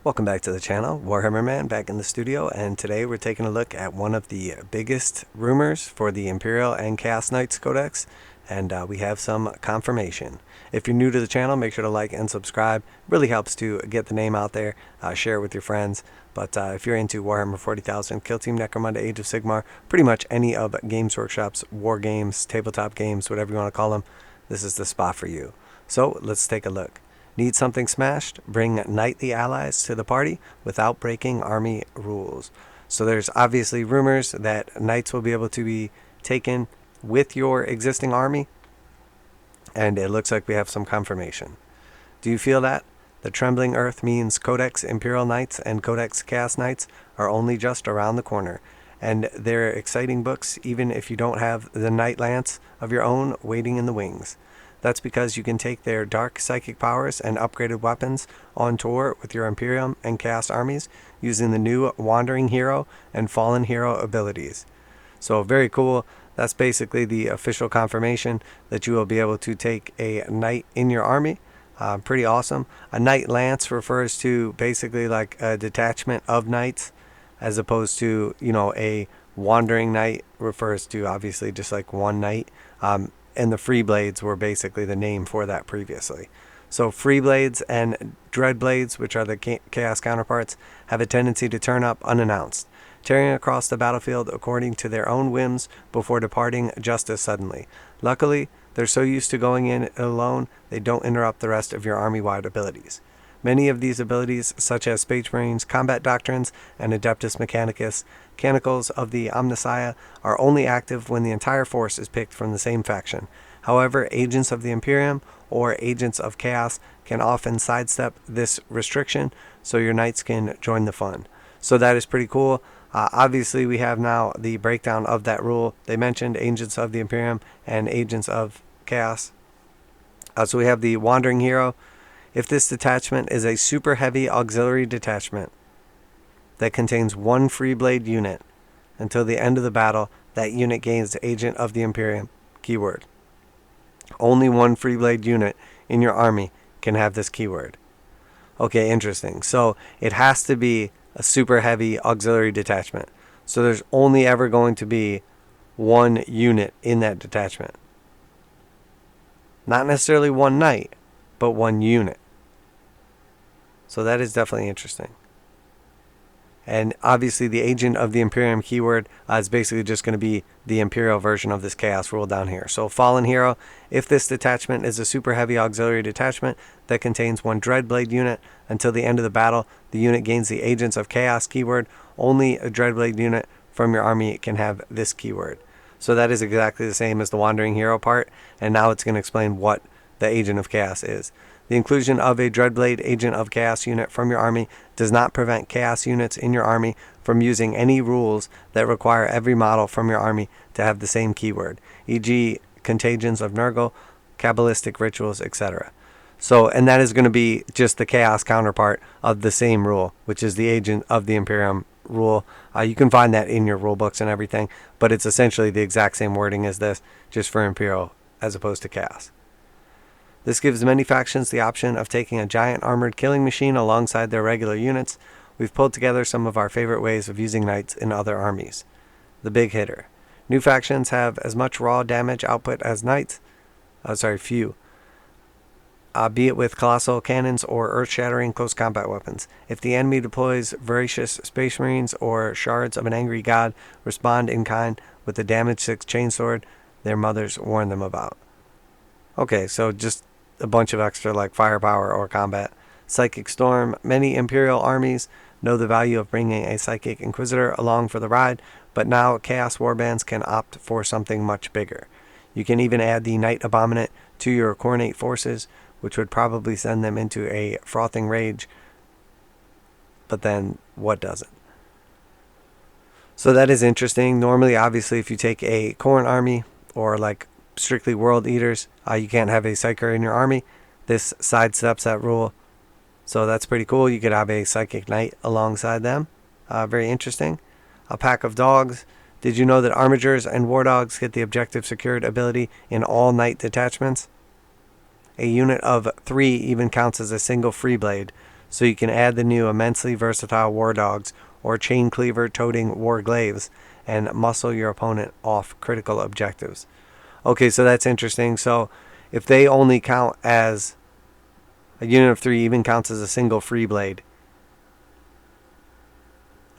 Welcome back to the channel, Warhammer Man back in the studio, and today we're taking a look at one of the biggest rumors for the Imperial and Chaos Knights Codex, and we have some confirmation. If you're new to the channel, make sure to like and subscribe. It really helps to get the name out there, share it with your friends. But if you're into Warhammer 40,000, Kill Team, Necromunda, Age of Sigmar, pretty much any of Games Workshop's war games, tabletop games, whatever you want to call them, this is the spot for you. So let's take a look. Need something smashed? Bring knightly allies to the party without breaking army rules. So there's obviously rumors that knights will be able to be taken with your existing army, and it looks like we have some confirmation. Do you feel that? The Trembling Earth means Codex Imperial Knights and Codex Chaos Knights are only just around the corner, and they're exciting books even if you don't have the Knight Lance of your own waiting in the wings. That's because you can take their dark psychic powers and upgraded weapons on tour with your Imperium and Chaos armies using the new Wandering Hero and Fallen Hero abilities. So very cool. That's basically the official confirmation that you will be able to take a knight in your army. Pretty awesome. A Knight Lance refers to basically like a detachment of knights, as opposed to, a Wandering Knight refers to obviously just like one knight. And the Freeblades were basically the name for that previously. So Freeblades and Dreadblades, which are the Chaos counterparts, have a tendency to turn up unannounced, tearing across the battlefield according to their own whims before departing just as suddenly. Luckily, they're so used to going in alone, they don't interrupt the rest of your army-wide abilities. Many of these abilities, such as Space Marines, Combat Doctrines, and Adeptus Mechanicus, Canticles of the Omnissiah, are only active when the entire force is picked from the same faction. However, Agents of the Imperium or Agents of Chaos can often sidestep this restriction, so your knights can join the fun. So that is pretty cool. Obviously, we have now the breakdown of that rule. They mentioned Agents of the Imperium and Agents of Chaos. So we have the Wandering Hero. If this detachment is a super heavy auxiliary detachment that contains one Freeblade unit, until the end of the battle, that unit gains Agent of the Imperium keyword. Only one Freeblade unit in your army can have this keyword. Okay, interesting. So it has to be a super heavy auxiliary detachment. So there's only ever going to be one unit in that detachment. Not necessarily one knight, but one unit. So that is definitely interesting. And obviously the Agent of the Imperium keyword is basically just going to be the Imperial version of this Chaos rule down here. So Fallen Hero, if this detachment is a super heavy auxiliary detachment that contains one Dreadblade unit, until the end of the battle, the unit gains the Agents of Chaos keyword. Only a Dreadblade unit from your army can have this keyword. So that is exactly the same as the Wandering Hero part, and now it's going to explain what the Agent of Chaos is. The inclusion of a Dreadblade Agent of Chaos unit from your army does not prevent Chaos units in your army from using any rules that require every model from your army to have the same keyword, e.g. Contagions of Nurgle, Kabbalistic Rituals, etc. So, and that is going to be just the Chaos counterpart of the same rule, which is the Agent of the Imperium rule. You can find that in your rule books and everything, but it's essentially the exact same wording as this, just for Imperial as opposed to Chaos. This gives many factions the option of taking a giant armored killing machine alongside their regular units. We've pulled together some of our favorite ways of using knights in other armies. The big hitter. New factions have as much raw damage output as knights. Few. Be it with colossal cannons or earth-shattering close combat weapons. If the enemy deploys voracious Space Marines or shards of an angry god, respond in kind with the damage 6 chainsword their mothers warn them about. Okay, so just a bunch of extra like firepower or combat. Psychic Storm. Many Imperial armies know the value of bringing a Psychic Inquisitor along for the ride, but now Chaos Warbands can opt for something much bigger. You can even add the Knight Abominate to your Coronate forces, which would probably send them into a frothing rage, but then what doesn't? So that is interesting. Normally, obviously, if you take a Khorne army or like strictly World Eaters, you can't have a Psyker in your army. This sidesteps that rule, so that's pretty cool. You could have a Psychic Knight alongside them. Very interesting. A Pack of Dogs. Did you know that Armigers and War Dogs get the objective secured ability in all Knight detachments? A unit of 3 even counts as a single Freeblade, so you can add the new immensely versatile war dogs or chain cleaver toting warglaves and muscle your opponent off critical objectives. Okay, so that's interesting. So if they only count as a unit of 3, even counts as a single Freeblade.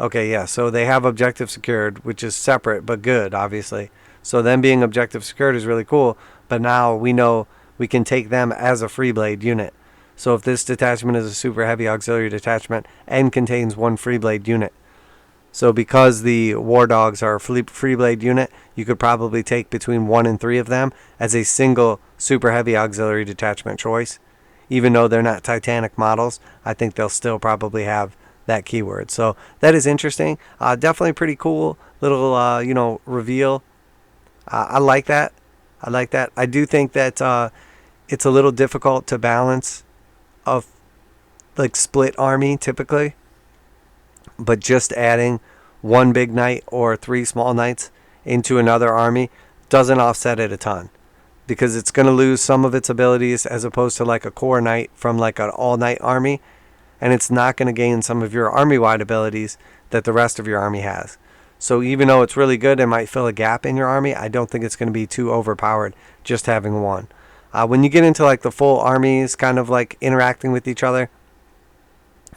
Okay, yeah, so they have objective secured, which is separate but good, obviously. So them being objective secured is really cool, but now we know we can take them as a Freeblade unit. So if this detachment is a super heavy auxiliary detachment and contains one Freeblade unit, so because the war dogs are a Freeblade unit, you could probably take between 1 and 3 of them as a single super heavy auxiliary detachment choice. Even though they're not Titanic models, I think they'll still probably have that keyword. So that is interesting. Definitely pretty cool little reveal. I like that. I do think that it's a little difficult to balance a like split army typically, but just adding one big knight or 3 small knights into another army doesn't offset it a ton, because it's going to lose some of its abilities as opposed to like a core knight from like an all-knight army, and it's not going to gain some of your army-wide abilities that the rest of your army has. So even though it's really good and might fill a gap in your army, I don't think it's going to be too overpowered just having one. When you get into like the full armies kind of like interacting with each other,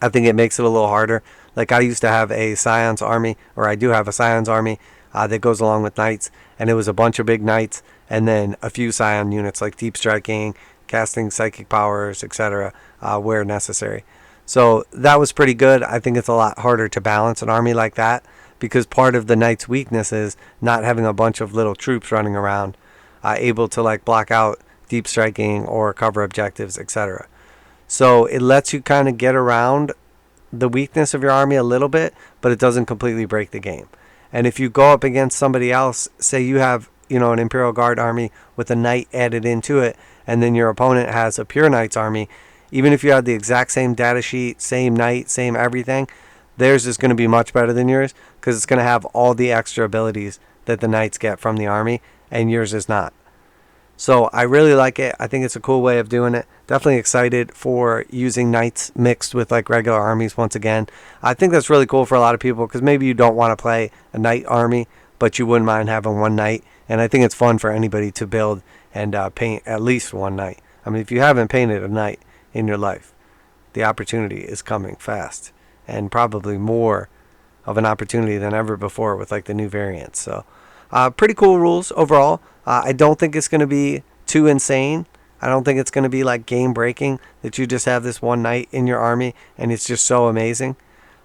I think it makes it a little harder. Like I used to have a Scion's army, or I do have a Scion's army that goes along with knights, and it was a bunch of big knights and then a few Scion units like deep striking, casting psychic powers, etc. Where necessary. So that was pretty good. I think it's a lot harder to balance an army like that, because part of the knight's weakness is not having a bunch of little troops running around able to like block out deep striking or cover objectives, etc. So it lets you kind of get around the weakness of your army a little bit, but it doesn't completely break the game. And if you go up against somebody else, say you have an Imperial Guard army with a knight added into it, and then your opponent has a pure knights army, even if you have the exact same data sheet, same knight, same everything, theirs is going to be much better than yours, because it's going to have all the extra abilities that the knights get from the army, and yours is not. So I really like it. I think it's a cool way of doing it. Definitely excited for using knights mixed with like regular armies once again. I think that's really cool for a lot of people, because maybe you don't want to play a knight army, but you wouldn't mind having one knight. And I think it's fun for anybody to build and paint at least one knight. I mean, if you haven't painted a knight in your life, the opportunity is coming fast, and probably more of an opportunity than ever before with like the new variants. So pretty cool rules overall. I don't think it's going to be too insane. I don't think it's going to be like game breaking that you just have this one knight in your army and it's just so amazing.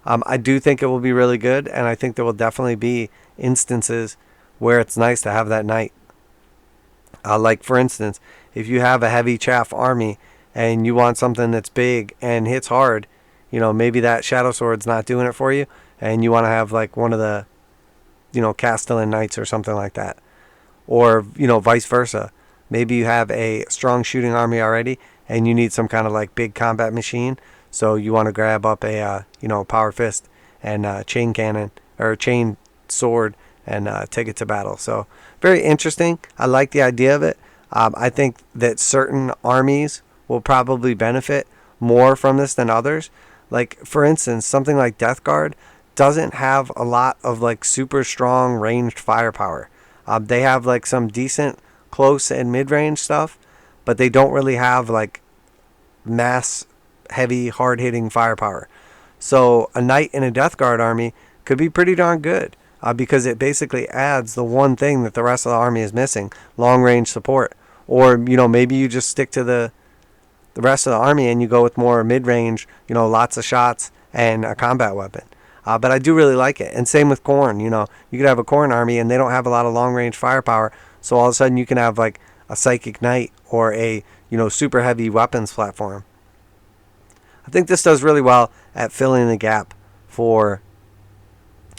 I do think it will be really good, and I think there will definitely be instances where it's nice to have that knight. Like for instance, if you have a heavy chaff army and you want something that's big and hits hard, maybe that shadow sword's not doing it for you, and you want to have like one of the Castellan knights or something like that. Or vice versa. Maybe you have a strong shooting army already and you need some kind of like big combat machine, so you want to grab up a power fist and chain cannon or chain sword and take it to battle. So very interesting. I like the idea of it. I think that certain armies will probably benefit more from this than others. Like for instance, something like Death Guard doesn't have a lot of like super strong ranged firepower. They have like some decent close and mid-range stuff, but they don't really have like mass heavy hard-hitting firepower. So a knight in a Death Guard army could be pretty darn good, because it basically adds the one thing that the rest of the army is missing: long-range support. Or maybe you just stick to the rest of the army and you go with more mid-range, lots of shots and a combat weapon. But I do really like it. And same with Khorne. You could have a Khorne army and they don't have a lot of long-range firepower, so all of a sudden you can have like a psychic knight or a super heavy weapons platform. I think this does really well at filling the gap for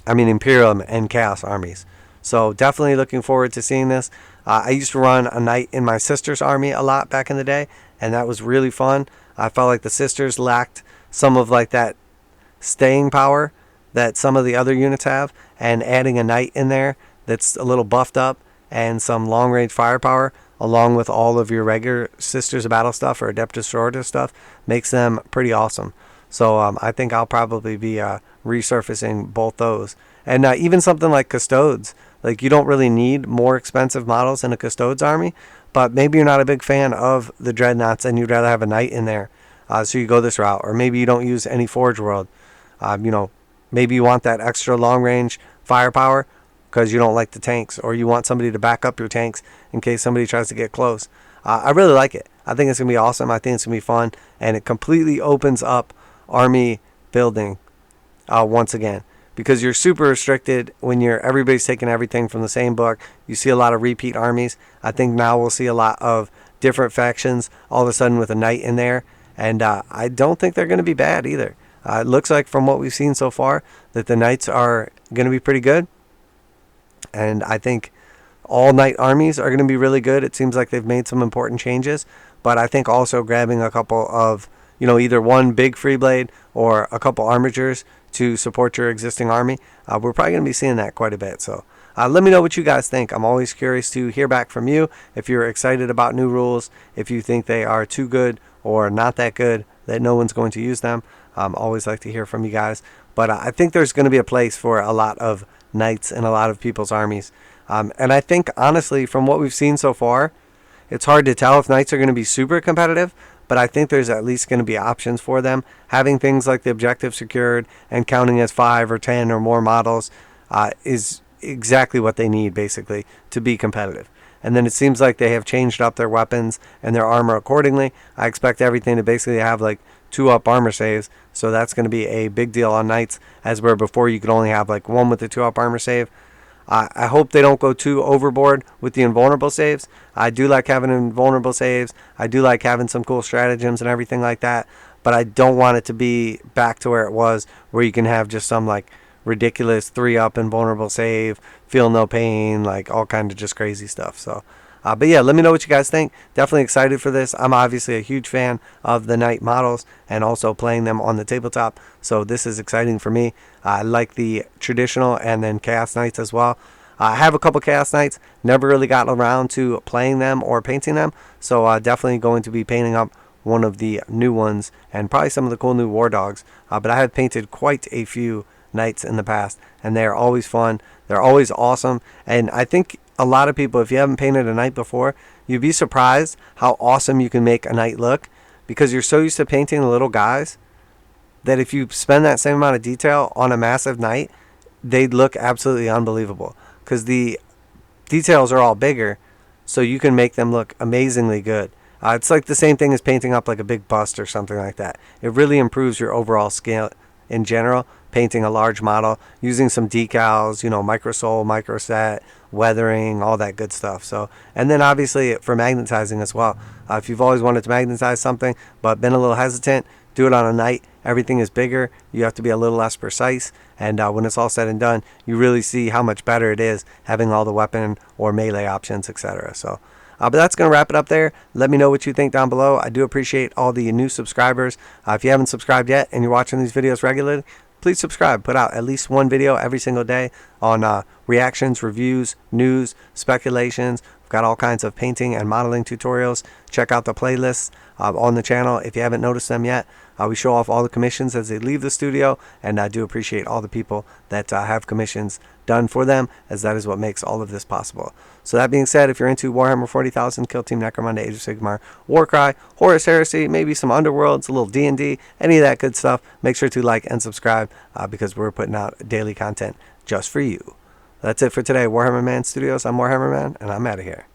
Imperial and Chaos armies. So definitely looking forward to seeing this. I used to run a knight in my sister's army a lot back in the day, and that was really fun. I felt like the sisters lacked some of like that staying power that some of the other units have, and adding a knight in there that's a little buffed up and some long range firepower along with all of your regular Sisters of Battle stuff or Adeptus Sororitas stuff makes them pretty awesome. So I think I'll probably be resurfacing both those. And even something like custodes. Like, you don't really need more expensive models in a custodes army, but maybe you're not a big fan of the dreadnoughts and you'd rather have a knight in there. So you go this route. Or maybe you don't use any Forge World. Maybe you want that extra long range firepower because you don't like the tanks, or you want somebody to back up your tanks in case somebody tries to get close. I really like it. I think it's going to be awesome. I think it's going to be fun, and it completely opens up army building once again, because you're super restricted when everybody's taking everything from the same book. You see a lot of repeat armies. I think now we'll see a lot of different factions all of a sudden with a knight in there, and I don't think they're going to be bad either. It looks like from what we've seen so far that the knights are going to be pretty good, and I think all knight armies are going to be really good. It seems like they've made some important changes, but I think also grabbing a couple of, either one big Freeblade or a couple armatures to support your existing army, we're probably going to be seeing that quite a bit. So let me know what you guys think. I'm always curious to hear back from you. If you're excited about new rules, if you think they are too good or not that good, that no one's going to use them. Always like to hear from you guys. But I think there's going to be a place for a lot of knights in a lot of people's armies. And I think, honestly, from what we've seen so far, it's hard to tell if knights are going to be super competitive, but I think there's at least going to be options for them. Having things like the objective secured and counting as 5 or 10 or more models is exactly what they need, basically, to be competitive. And then it seems like they have changed up their weapons and their armor accordingly. I expect everything to basically have like 2-up armor saves, so that's going to be a big deal on knights, as where before you could only have like one with the 2-up armor save. I hope they don't go too overboard with the invulnerable saves. I do like having invulnerable saves. I do like having some cool stratagems and everything like that, but I don't want it to be back to where it was, where you can have just some like ridiculous 3-up invulnerable save, feel no pain, like all kind of just crazy stuff. So but yeah, let me know what you guys think. Definitely excited for this. I'm obviously a huge fan of the knight models and also playing them on the tabletop, so this is exciting for me. I like the traditional and then chaos knights as well. I have a couple chaos knights, never really gotten around to playing them or painting them, so definitely going to be painting up one of the new ones and probably some of the cool new war dogs. But I have painted quite a few knights in the past, and they're always fun. They're always awesome, and I think a lot of people, if you haven't painted a knight before, you'd be surprised how awesome you can make a knight look, because you're so used to painting the little guys that if you spend that same amount of detail on a massive knight, they'd look absolutely unbelievable, because the details are all bigger, so you can make them look amazingly good. It's like the same thing as painting up like a big bust or something like that. It really improves your overall scale in general, painting a large model, using some decals, microsole, microset, weathering, all that good stuff. So, and then obviously for magnetizing as well. If you've always wanted to magnetize something but been a little hesitant, do it on a knight. Everything is bigger. You have to be a little less precise, and when it's all said and done, you really see how much better it is having all the weapon or melee options, etc. So but that's going to wrap it up there. Let me know what you think down below. I do appreciate all the new subscribers. If you haven't subscribed yet and you're watching these videos regularly, please subscribe. Put out at least one video every single day on reactions, reviews, news, speculations. We've got all kinds of painting and modeling tutorials. Check out the playlists on the channel if you haven't noticed them yet. We show off all the commissions as they leave the studio, and I do appreciate all the people that have commissions done for them, as that is what makes all of this possible. So that being said, if you're into Warhammer 40,000, Kill Team Necromunda, Age of Sigmar, Warcry, Horus Heresy, maybe some Underworlds, a little D&D, any of that good stuff, make sure to like and subscribe because we're putting out daily content just for you. That's it for today, Warhammer Man Studios. I'm Warhammer Man, and I'm out of here.